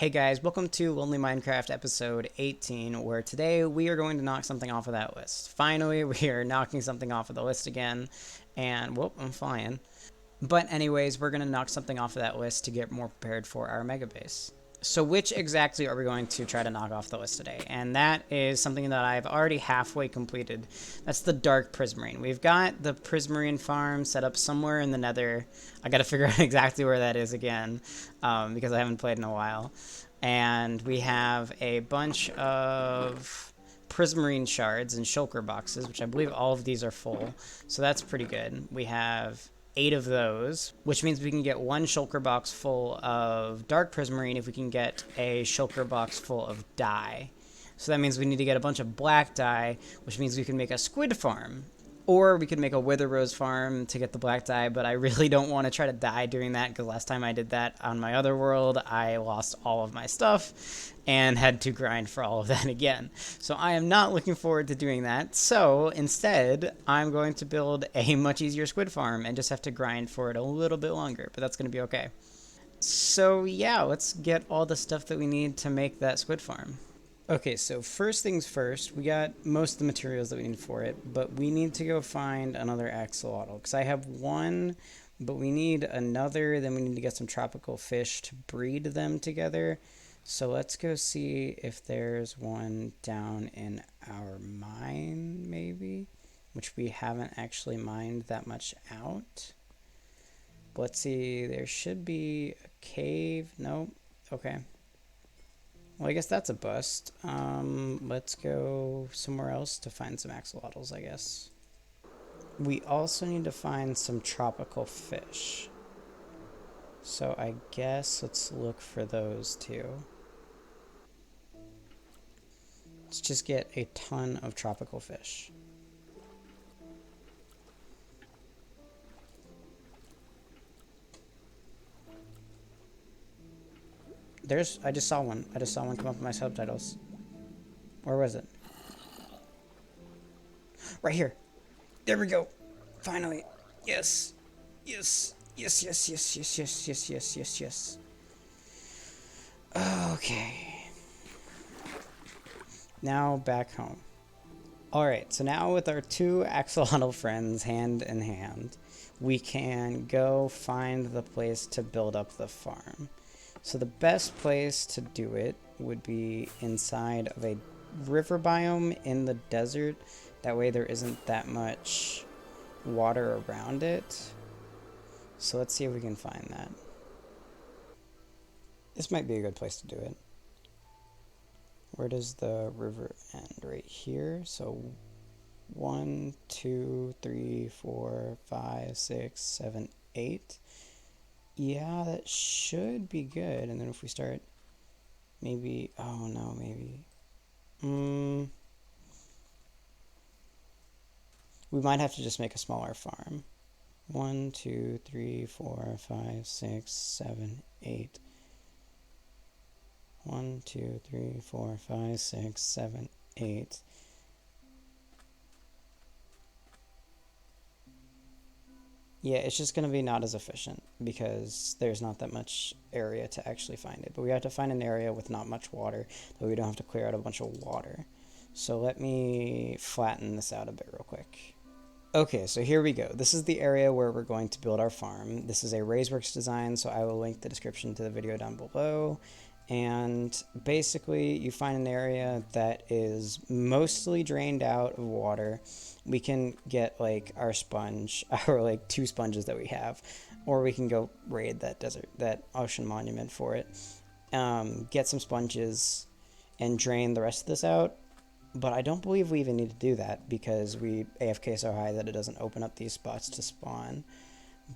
Hey guys, welcome to Lonely Minecraft episode 18, where today we are going to knock something off of that list. Finally, we are knocking something off of the list again, and whoop, I'm flying. But anyways, we're going to knock something off of that list to get more prepared for our mega base. So which exactly are we going to try to knock off the list today? And that is something that I've already halfway completed. That's the Dark Prismarine. We've got the Prismarine farm set up somewhere in the nether. I got to figure out exactly where that is again, because I haven't played in a while. And we have a bunch of Prismarine shards and shulker boxes, which I believe all of these are full. So that's pretty good. We have 8 of those, which means we can get one shulker box full of dark prismarine if we can get a shulker box full of dye. So that means we need to get a bunch of black dye, which means we can make a squid farm. Or we could make a wither rose farm to get the black dye, but I really don't want to try to die doing that because last time I did that on my other world, I lost all of my stuff and had to grind for all of that again. So I am not looking forward to doing that. So instead, I'm going to build a much easier squid farm and just have to grind for it a little bit longer, but that's going to be okay. So yeah, let's get all the stuff that we need to make that squid farm. Okay, so first things first, we got most of the materials that we need for it, but we need to go find another axolotl, because I have one, but we need another, then we need to get some tropical fish to breed them together. So let's go see if there's one down in our mine, maybe, which we haven't actually mined that much out. Let's see, there should be a cave. Nope. Okay. Well, I guess that's a bust. Let's go somewhere else to find some axolotls, I guess. We also need to find some tropical fish. So I guess let's look for those too. Let's just get a ton of tropical fish. I just saw one. I just saw one come up in my subtitles. Where was it? Right here. There we go. Finally. Yes. Yes. Yes, yes, yes, yes, yes, yes, yes, yes, yes. Okay. Now back home. Alright, so now with our 2 axolotl friends hand in hand, we can go find the place to build up the farm. So the best place to do it would be inside of a river biome in the desert. That way there isn't that much water around it. So let's see if we can find that. This might be a good place to do it. Where does the river end? Right here. So 1, 2, 3, 4, 5, 6, 7, 8. Yeah, that should be good. And then if we start, maybe, oh no, maybe. We might have to just make a smaller farm. 1, 2, 3, 4, 5, 6, 7, 8. 1, 2, 3, 4, 5, 6, 7, 8. Yeah, it's just going to be not as efficient because there's not that much area to actually find it. But we have to find an area with not much water that we don't have to clear out a bunch of water. So let me flatten this out a bit real quick. Okay, so here we go. This is the area where we're going to build our farm. This is a RaiseWorks design, so I will link the description to the video down below. And basically, you find an area that is mostly drained out of water. We can get like our sponge, or like 2 sponges that we have, or we can go raid that ocean monument for it. Get some sponges and drain the rest of this out. But I don't believe we even need to do that because we AFK so high that it doesn't open up these spots to spawn.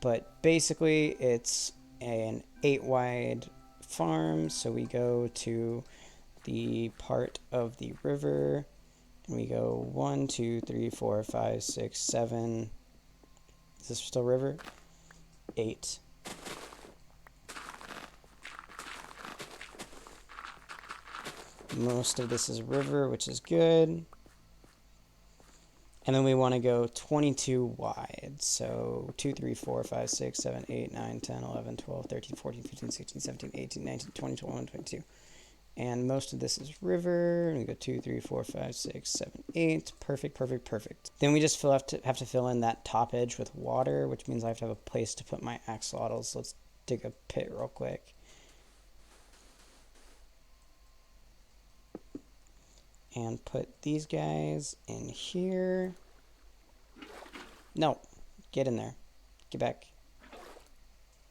But basically, it's an 8 wide farm. So we go to the part of the river and we go 1, 2, 3, 4, 5, 6, 7. Is this still river? 8. Most of this is river, which is good. And then we want to go 22 wide. So 2, 3, 4, 5, 6, 7, 8, 9, 10, 11, 12, 13, 14, 15, 16, 17, 18, 19, 20, 21, 22. And most of this is river. And we go 2, 3, 4, 5, 6, 7, 8. Perfect, perfect, perfect. Then we just have to fill in that top edge with water, which means I have to have a place to put my axolotls. So let's dig a pit real quick. And put these guys in here. No, get in there. Get back.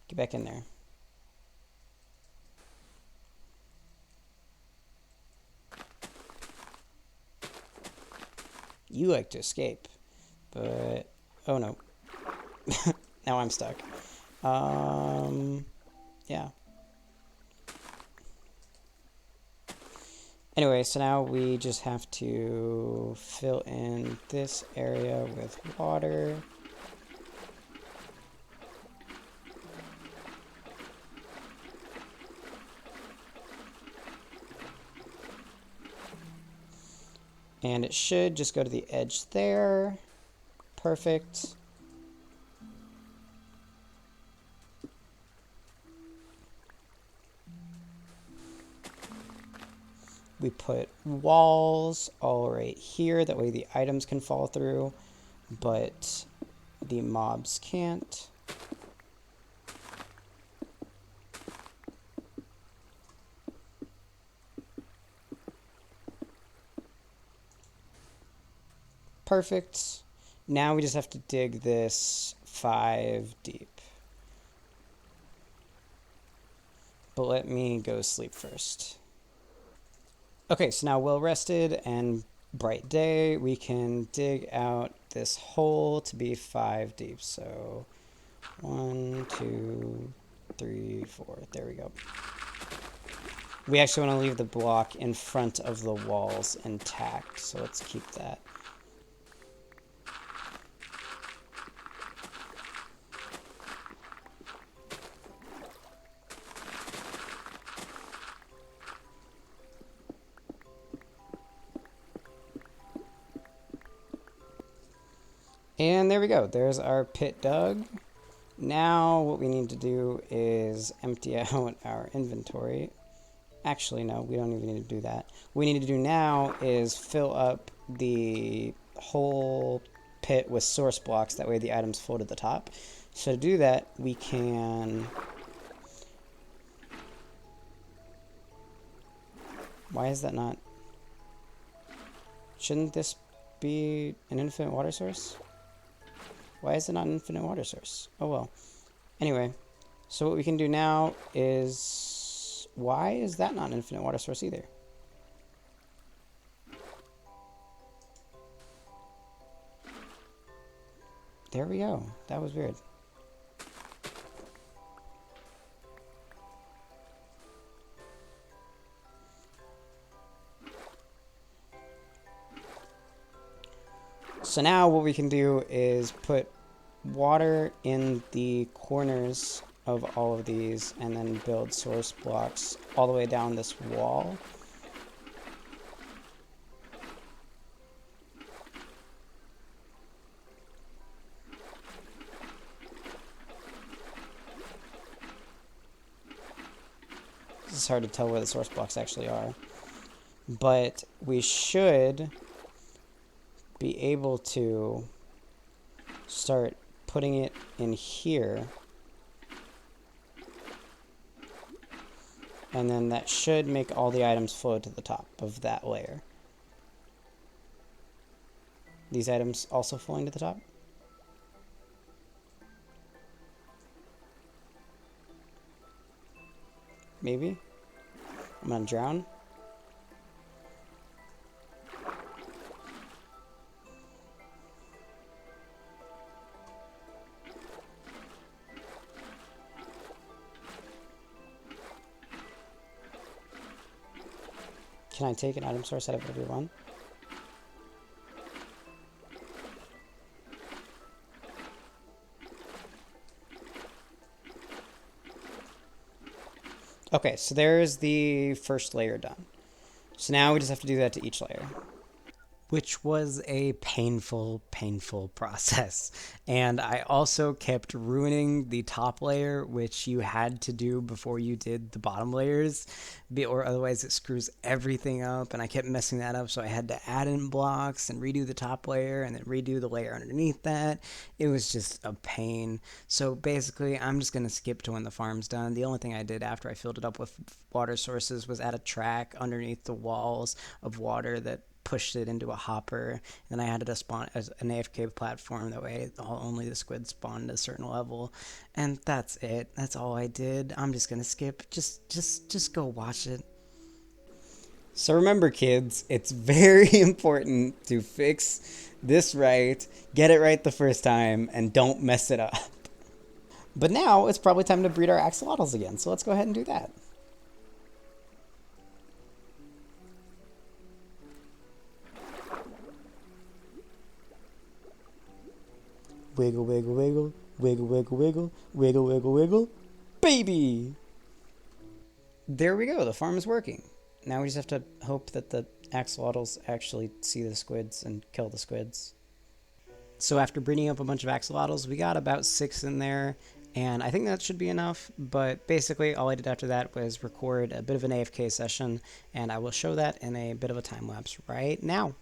Get back in there. You like to escape, but oh no. Now I'm stuck. Yeah. Anyway, so now we just have to fill in this area with water. And it should just go to the edge there. Perfect. We put walls all right here. That way the items can fall through, but the mobs can't. Perfect. Now we just have to dig this 5 deep. But let me go sleep first. Okay, so now well rested and bright day, we can dig out this hole to be 5 deep. So 1, 2, 3, 4. There we go. We actually want to leave the block in front of the walls intact, so let's keep that. And there we go. There's our pit dug. Now what we need to do is empty out our inventory. Actually, no, we don't even need to do that. What we need to do now is fill up the whole pit with source blocks. That way the items float at the top. So to do that, we can... Why is that not... Shouldn't this be an infinite water source? Why is it not an infinite water source? Oh well. Anyway, so what we can do now is... Why is that not an infinite water source either? There we go. That was weird. So now what we can do is put water in the corners of all of these and then build source blocks all the way down this wall. This is hard to tell where the source blocks actually are, but we should be able to start putting it in here, and then that should make all the items flow to the top of that layer. These items also flowing to the top? Maybe? I'm gonna drown. Can I take an item source out of every one? Okay, so there's the first layer done. So now we just have to do that to each layer. which was a painful, painful process. And I also kept ruining the top layer, which you had to do before you did the bottom layers, or otherwise it screws everything up. And I kept messing that up, so I had to add in blocks and redo the top layer and then redo the layer underneath that. It was just a pain. So basically, I'm just going to skip to when the farm's done. The only thing I did after I filled it up with water sources was add a track underneath the walls of water that pushed it into a hopper. And then I added a spawn as an AFK platform. That way, only the squid spawned at a certain level. And that's it. That's all I did. I'm just gonna skip. Just go watch it. So remember, kids, it's very important to fix this right, get it right the first time, and don't mess it up. But now it's probably time to breed our axolotls again. So let's go ahead and do that. Wiggle, wiggle, wiggle, wiggle, wiggle, wiggle, wiggle, wiggle, wiggle, baby! There we go, the farm is working. Now we just have to hope that the axolotls actually see the squids and kill the squids. So after breeding up a bunch of axolotls, we got about 6 in there, and I think that should be enough, but basically all I did after that was record a bit of an AFK session, and I will show that in a bit of a time lapse right now.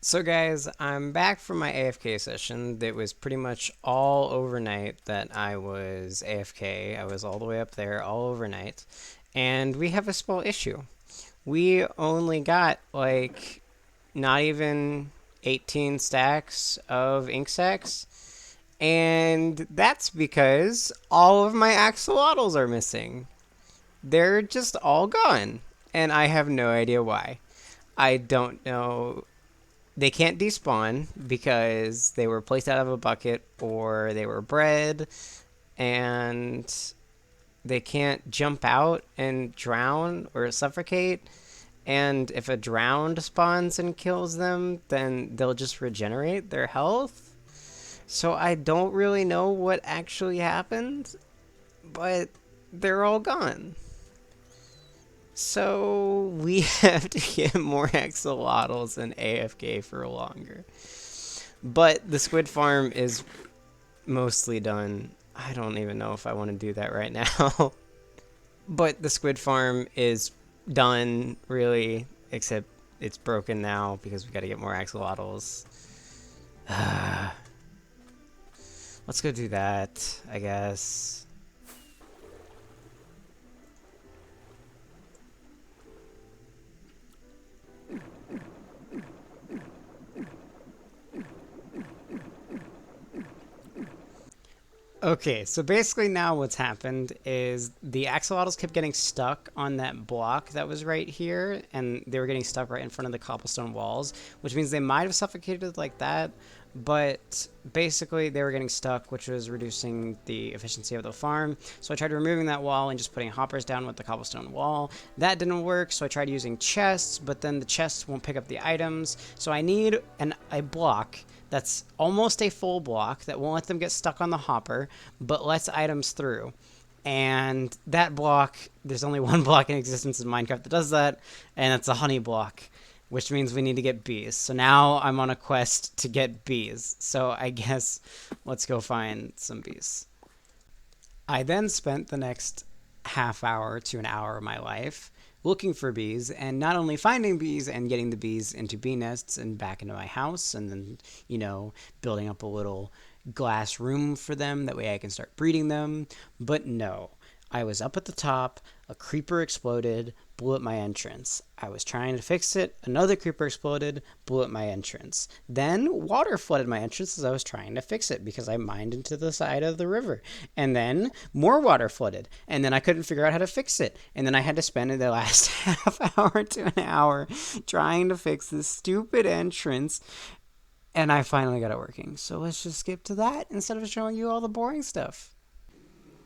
So guys, I'm back from my AFK session. That was pretty much all overnight that I was AFK. I was all the way up there all overnight. And we have a small issue. We only got like not even 18 stacks of ink sacks. And that's because all of my axolotls are missing. They're just all gone. And I have no idea why. I don't know. They can't despawn because they were placed out of a bucket or they were bred, and they can't jump out and drown or suffocate. And if a drowned spawns and kills them, then they'll just regenerate their health. So I don't really know what actually happened, but they're all gone. So we have to get more axolotls and AFK for longer. But the squid farm is mostly done. I don't even know if I want to do that right now. But the squid farm is done, really, except it's broken now because we got to get more axolotls. Let's go do that, I guess. Okay, so basically now what's happened is the axolotls kept getting stuck on that block that was right here, and they were getting stuck right in front of the cobblestone walls, which means they might have suffocated like that, but basically they were getting stuck, which was reducing the efficiency of the farm. So I tried removing that wall and just putting hoppers down with the cobblestone wall. That didn't work, so I tried using chests, but then the chests won't pick up the items. So I need a block that's almost a full block that won't let them get stuck on the hopper, but lets items through. And that block, there's only one block in existence in Minecraft that does that, and it's a honey block, which means we need to get bees. So now I'm on a quest to get bees. So I guess let's go find some bees. I then spent the next half hour to an hour of my life looking for bees, and not only finding bees and getting the bees into bee nests and back into my house, and then, building up a little glass room for them. That way I can start breeding them. But no, I was up at the top, a creeper exploded, blew up my entrance. I was trying to fix it, another creeper exploded, blew up my entrance. Then water flooded my entrance as I was trying to fix it because I mined into the side of the river. And then more water flooded, and then I couldn't figure out how to fix it. And then I had to spend the last half hour to an hour trying to fix this stupid entrance. And I finally got it working. So let's just skip to that instead of showing you all the boring stuff.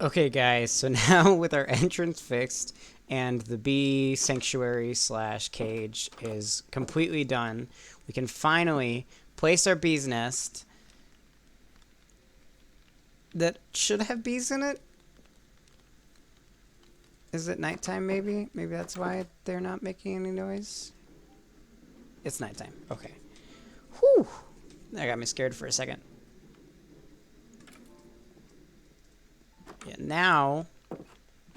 Okay, guys, so now with our entrance fixed and the bee sanctuary slash cage is completely done, we can finally place our bee's nest that should have bees in it. Is it nighttime, maybe? Maybe that's why they're not making any noise? It's nighttime. Okay. Whew! That got me scared for a second. Yeah, now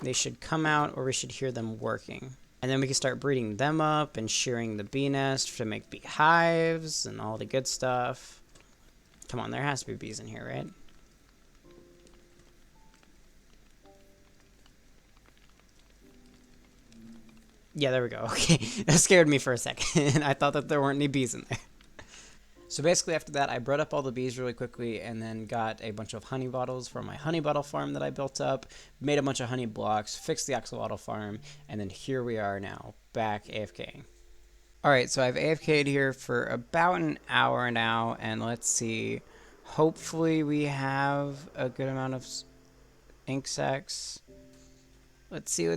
they should come out, or we should hear them working. And then we can start breeding them up and shearing the bee nest to make bee hives and all the good stuff. Come on, there has to be bees in here, right? Yeah, there we go. Okay, that scared me for a second. I thought that there weren't any bees in there. So basically after that, I brought up all the bees really quickly and then got a bunch of honey bottles from my honey bottle farm that I built up, made a bunch of honey blocks, fixed the axolotl farm, and then here we are now, back AFK. Alright, so I've AFK'd here for about an hour now, and let's see. Hopefully we have a good amount of ink sacs. Let's see.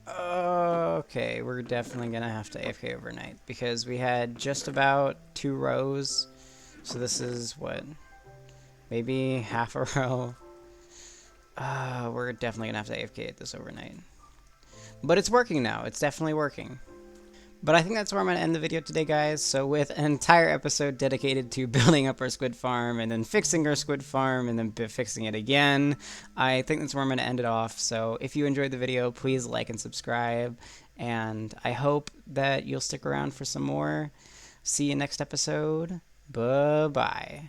Okay, we're definitely gonna have to AFK overnight because we had just about 2 rows. So this is what? Maybe half a row. We're definitely gonna have to AFK at this overnight. But it's working now. It's definitely working. But I think that's where I'm going to end the video today, guys. So with an entire episode dedicated to building up our squid farm and then fixing our squid farm and then fixing it again, I think that's where I'm going to end it off. So if you enjoyed the video, please like and subscribe. And I hope that you'll stick around for some more. See you next episode. Bye-bye.